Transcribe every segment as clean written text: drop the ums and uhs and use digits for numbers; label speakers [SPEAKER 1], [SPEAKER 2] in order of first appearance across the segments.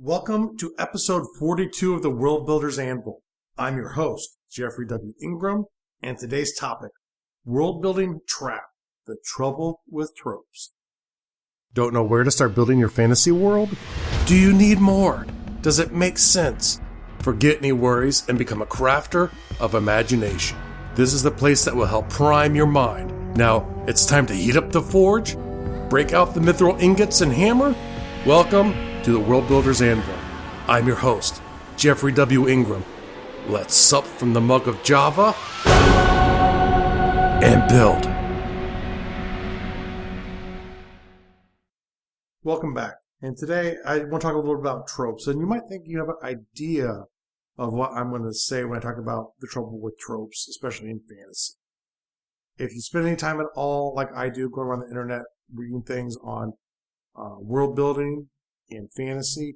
[SPEAKER 1] Welcome to episode 42 of the World Builder's Anvil. I'm your host, Jeffrey W. Ingram, and today's topic, Worldbuilding Trap, the trouble with tropes. Don't know where to start building your fantasy world? Do you need more? Does it make sense? Forget any worries and become a crafter of imagination. This is the place that will help prime your mind. Now, it's time to heat up the forge, break out the mithril ingots and hammer. Welcome to the World Builder's Anvil. I'm your host, Jeffrey W. Ingram. Let's sup from the mug of Java and build. Welcome back. And today I want to talk a little bit about tropes. And you might think you have an idea of what I'm going to say when I talk about the trouble with tropes, especially in fantasy. If you spend any time at all, like I do, going around the internet, reading things on world building in fantasy,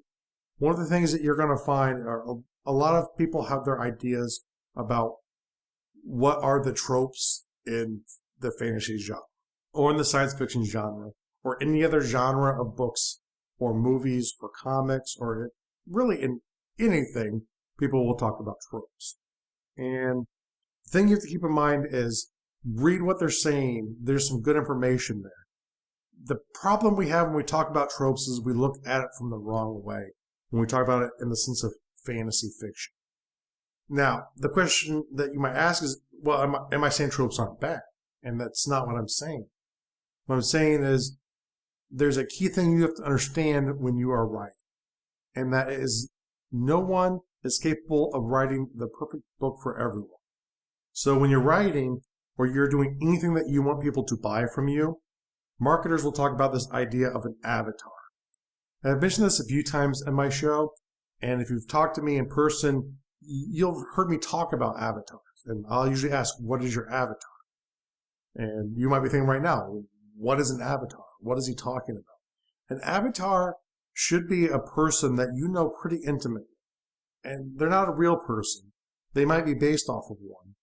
[SPEAKER 1] one of the things that you're going to find are a lot of people have their ideas about what are the tropes in the fantasy genre or in the science fiction genre or any other genre of books or movies or comics or really in anything. People will talk about tropes. And the thing you have to keep in mind is read what they're saying. There's some good information there. The problem we have when we talk about tropes is we look at it from the wrong way when we talk about it in the sense of fantasy fiction. Now, the question that you might ask is, well, am I saying tropes aren't bad? And that's not what I'm saying. What I'm saying is there's a key thing you have to understand when you are writing, and that is no one is capable of writing the perfect book for everyone. So when you're writing or you're doing anything that you want people to buy from you, marketers will talk about this idea of an avatar. And I've mentioned this a few times in my show, and if you've talked to me in person, you'll have heard me talk about avatars. And I'll usually ask, what is your avatar? And you might be thinking right now, what is an avatar? What is he talking about? An avatar should be a person that you know pretty intimately. And they're not a real person. They might be based off of one.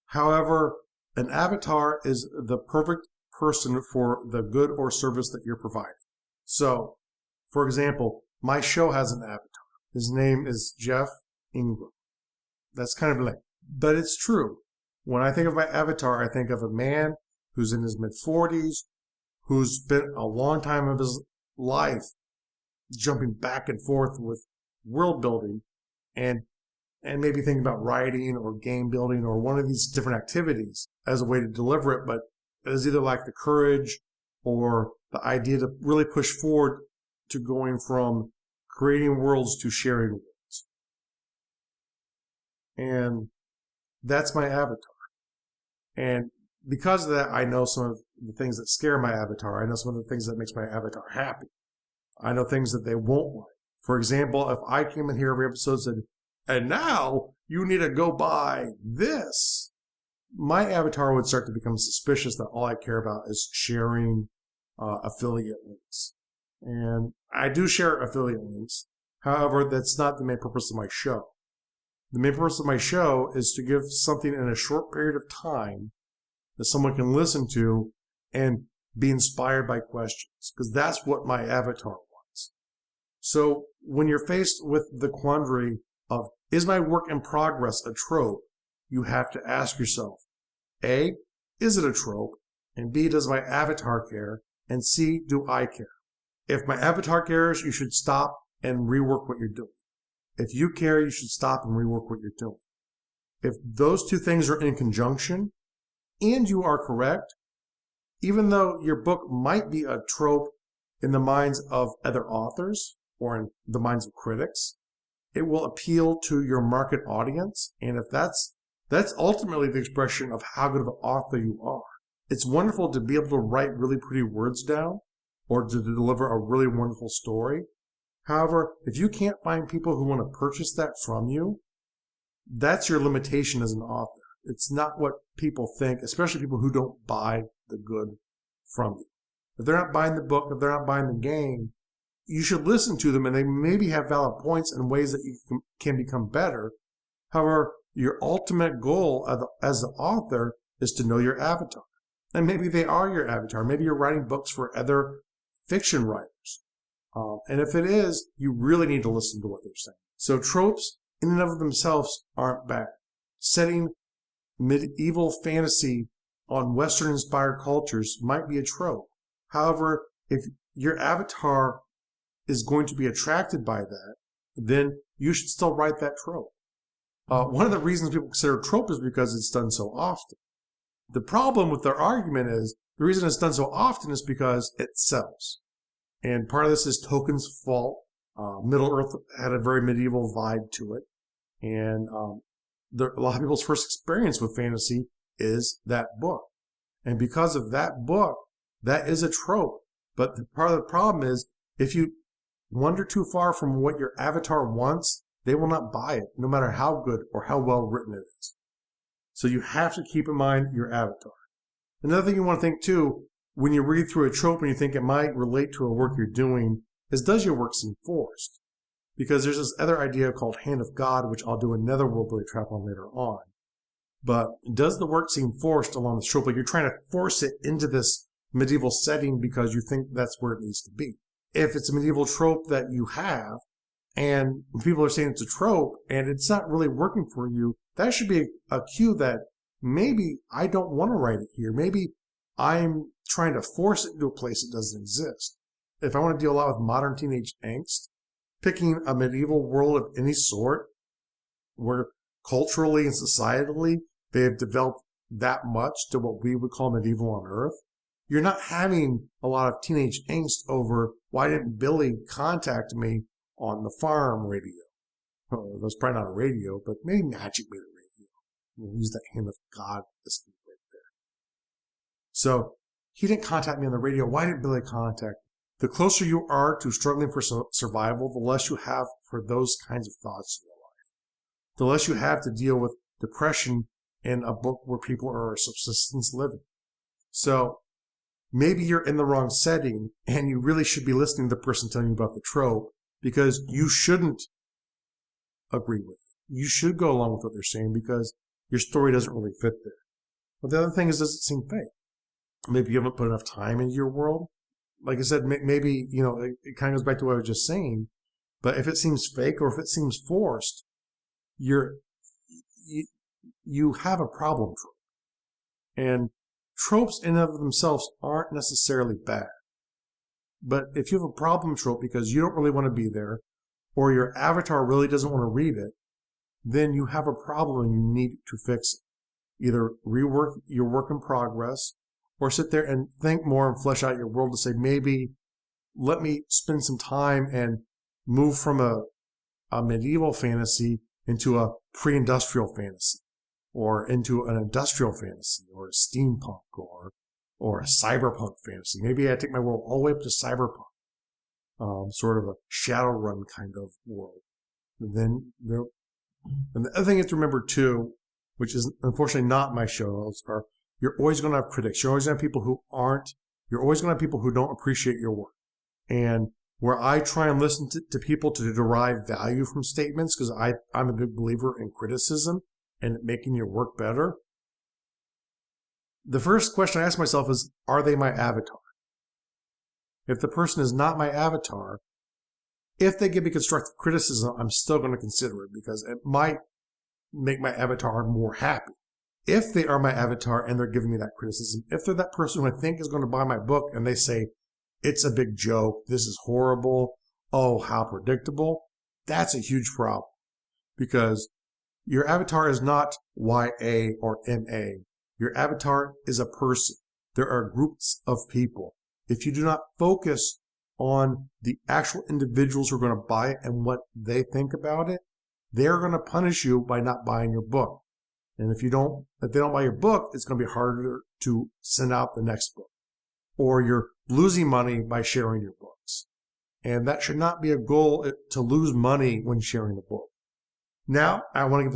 [SPEAKER 1] However, an avatar is the perfect person for the good or service that you're providing. So, for example, my show has an avatar. His name is Jeff Ingram. That's kind of lame, but it's true. When I think of my avatar, I think of a man who's in his mid-40s, who's spent a long time of his life jumping back and forth with world building and maybe thinking about writing or game building or one of these different activities as a way to deliver it, but has either lacked the courage or the idea to really push forward to going from creating worlds to sharing worlds. And that's my avatar. And because of that, I know some of the things that scare my avatar. I know some of the things that makes my avatar happy. I know things that they won't like. For example, if I came in here every episode and said, and now you need to go buy this, my avatar would start to become suspicious that all I care about is sharing affiliate links. And I do share affiliate links. However, that's not the main purpose of my show. The main purpose of my show is to give something in a short period of time that someone can listen to and be inspired by questions, because that's what my avatar wants. So when you're faced with the quandary of, is my work in progress a trope? You have to ask yourself, A, is it a trope? And B, does my avatar care? And C, do I care? If my avatar cares, you should stop and rework what you're doing. If you care, you should stop and rework what you're doing. If those two things are in conjunction and you are correct, even though your book might be a trope in the minds of other authors or in the minds of critics, it will appeal to your market audience. And if that's ultimately the expression of how good of an author you are. It's wonderful to be able to write really pretty words down or to deliver a really wonderful story. However, if you can't find people who want to purchase that from you, that's your limitation as an author. It's not what people think, especially people who don't buy the good from you. If they're not buying the book, if they're not buying the game, you should listen to them, and they maybe have valid points and ways that you can become better. However, your ultimate goal as the author is to know your avatar. And maybe they are your avatar. Maybe you're writing books for other fiction writers. And if it is, you really need to listen to what they're saying. So tropes in and of themselves aren't bad. Setting medieval fantasy on Western-inspired cultures might be a trope. However, if your avatar is going to be attracted by that, then you should still write that trope. One of the reasons people consider trope is because it's done so often. The problem with their argument is the reason it's done so often is because it sells. And part of this is Tolkien's fault. Middle-earth had a very medieval vibe to it. And a lot of people's first experience with fantasy is that book. And because of that book, that is a trope. But part of the problem is if you wander too far from what your avatar wants, they will not buy it, no matter how good or how well written it is. So you have to keep in mind your avatar. Another thing you want to think too, when you read through a trope and you think it might relate to a work you're doing, is does your work seem forced? Because there's this other idea called Hand of God, which I'll do another Worldbuilding Trap on later on. But does the work seem forced along the trope? Like you're trying to force it into this medieval setting because you think that's where it needs to be. If it's a medieval trope that you have, and people are saying it's a trope, and it's not really working for you, that should be a cue that maybe I don't want to write it here. Maybe I'm trying to force it into a place it doesn't exist. If I want to deal a lot with modern teenage angst, picking a medieval world of any sort, where culturally and societally they have developed that much to what we would call medieval on Earth, you're not having a lot of teenage angst over why didn't Billy contact me on the farm radio. Oh, that's probably not a radio, but maybe Magic made a radio. We'll use that Hand of God right there. So he didn't contact me on the radio. Why didn't Billy contact me? The closer you are to struggling for survival, the less you have for those kinds of thoughts in your life. The less you have to deal with depression in a book where people are subsistence living. So maybe you're in the wrong setting and you really should be listening to the person telling you about the trope, because you shouldn't agree with it. You should go along with what they're saying because your story doesn't really fit there. But the other thing is, does it seem fake? Maybe you haven't put enough time into your world. Like I said, maybe, it kind of goes back to what I was just saying. But if it seems fake or if it seems forced, you have a problem trope. And tropes in and of themselves aren't necessarily bad. But if you have a problem trope because you don't really want to be there, or your avatar really doesn't want to read it, then you have a problem and you need to fix it. Either rework your work in progress, or sit there and think more and flesh out your world to say, maybe let me spend some time and move from a medieval fantasy into a pre-industrial fantasy, or into an industrial fantasy, or a steampunk, or a cyberpunk fantasy. Maybe I take my world all the way up to cyberpunk, sort of a Shadowrun kind of world. And the other thing you have to remember too, which is unfortunately not my shows, are you're always going to have critics. You're always going to have people you're always going to have people who don't appreciate your work. And where I try and listen to people to derive value from statements, because I'm a big believer in criticism and making your work better. The first question I ask myself is, are they my avatar? If the person is not my avatar, if they give me constructive criticism, I'm still going to consider it because it might make my avatar more happy. If they are my avatar and they're giving me that criticism, if they're that person who I think is going to buy my book and they say, it's a big joke, this is horrible, oh, how predictable, that's a huge problem. Because your avatar is not YA or MA. Your avatar is a person. There are groups of people. If you do not focus on the actual individuals who are going to buy it and what they think about it, they're going to punish you by not buying your book. And if they don't buy your book, it's going to be harder to send out the next book. Or you're losing money by sharing your books. And that should not be a goal, to lose money when sharing a book. Now, I want to give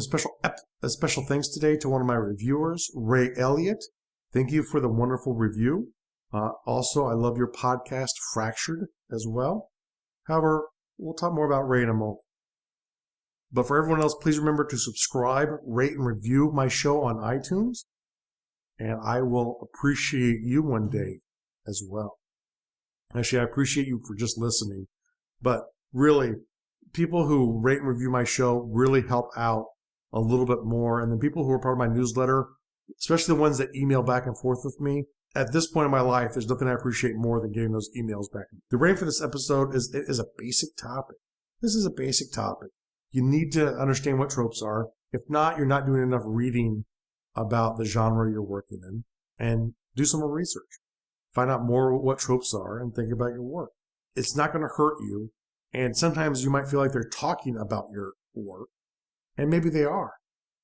[SPEAKER 1] a special thanks today to one of my reviewers, Rae Elliot. Thank you for the wonderful review. Also, I love your podcast, Fractured, as well. However, we'll talk more about Rae in a moment. But for everyone else, please remember to subscribe, rate, and review my show on iTunes. And I will appreciate you one day as well. Actually, I appreciate you for just listening. But really, people who rate and review my show really help out a little bit more. And then people who are part of my newsletter, especially the ones that email back and forth with me, at this point in my life, there's nothing I appreciate more than getting those emails back. The rating for this episode is a basic topic. This is a basic topic. You need to understand what tropes are. If not, you're not doing enough reading about the genre you're working in. And do some more research. Find out more what tropes are and think about your work. It's not going to hurt you. And sometimes you might feel like they're talking about your work. And maybe they are.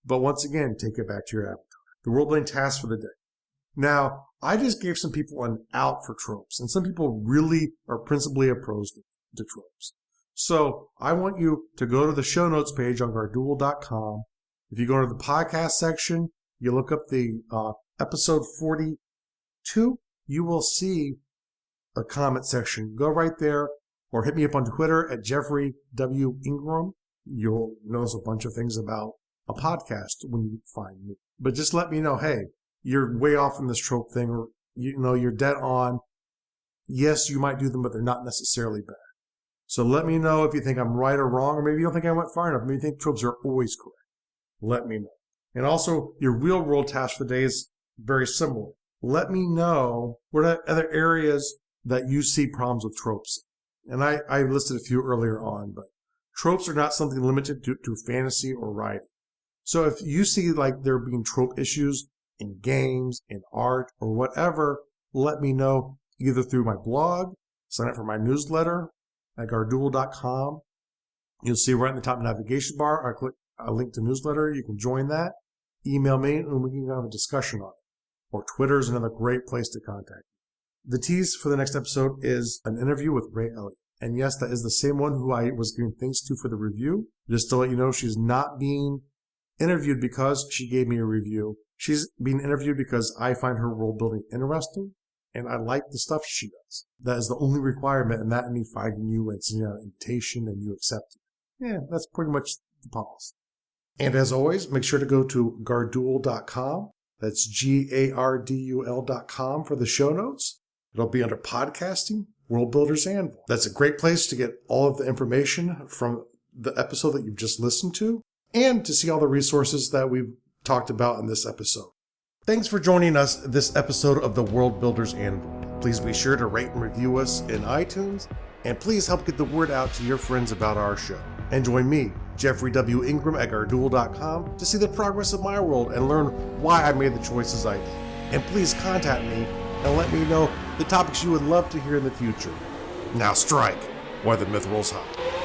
[SPEAKER 1] But once again, take it back to your avatar. The world-building task for the day. Now, I just gave some people an out for tropes, and some people really are principally opposed to tropes. So I want you to go to the show notes page on gardual.com. If you go to the podcast section, you look up the episode 42, you will see a comment section. Go right there, or hit me up on Twitter at Jeffrey W. Ingram. You'll notice a bunch of things about a podcast when you find me. But just let me know, hey, you're way off in this trope thing, or you're dead on. Yes, you might do them, but they're not necessarily bad. So let me know if you think I'm right or wrong, or maybe you don't think I went far enough. Maybe you think tropes are always correct. Let me know. And also, your real world task for the day is very similar. Let me know what are other areas that you see problems with tropes. And I listed a few earlier on, but tropes are not something limited to fantasy or writing. So if you see like there being trope issues in games, in art, or whatever, let me know either through my blog, sign up for my newsletter at gardual.com. You'll see right in the top navigation bar, I click a link to newsletter. You can join that. Email me and we can have a discussion on it. Or Twitter is another great place to contact me. The tease for the next episode is an interview with Rae Elliot. And yes, that is the same one who I was giving thanks to for the review. Just to let you know, she's not being interviewed because she gave me a review. She's being interviewed because I find her world building interesting and I like the stuff she does. That is the only requirement, and that and me finding you and sending out an invitation and you accepting it. Yeah, that's pretty much the policy. And as always, make sure to go to gardual.com. That's GARDUL.com for the show notes. It'll be under podcasting, World Builders Anvil. That's a great place to get all of the information from the episode that you've just listened to and to see all the resources that we've talked about in this episode. Thanks for joining us this episode of the World Builders Anvil. Please be sure to rate and review us in iTunes, and please help get the word out to your friends about our show. And join me, Jeffrey W. Ingram at gardual.com, to see the progress of my world and learn why I made the choices I did. And please contact me and let me know the topics you would love to hear in the future. Now strike while the myth rolls high.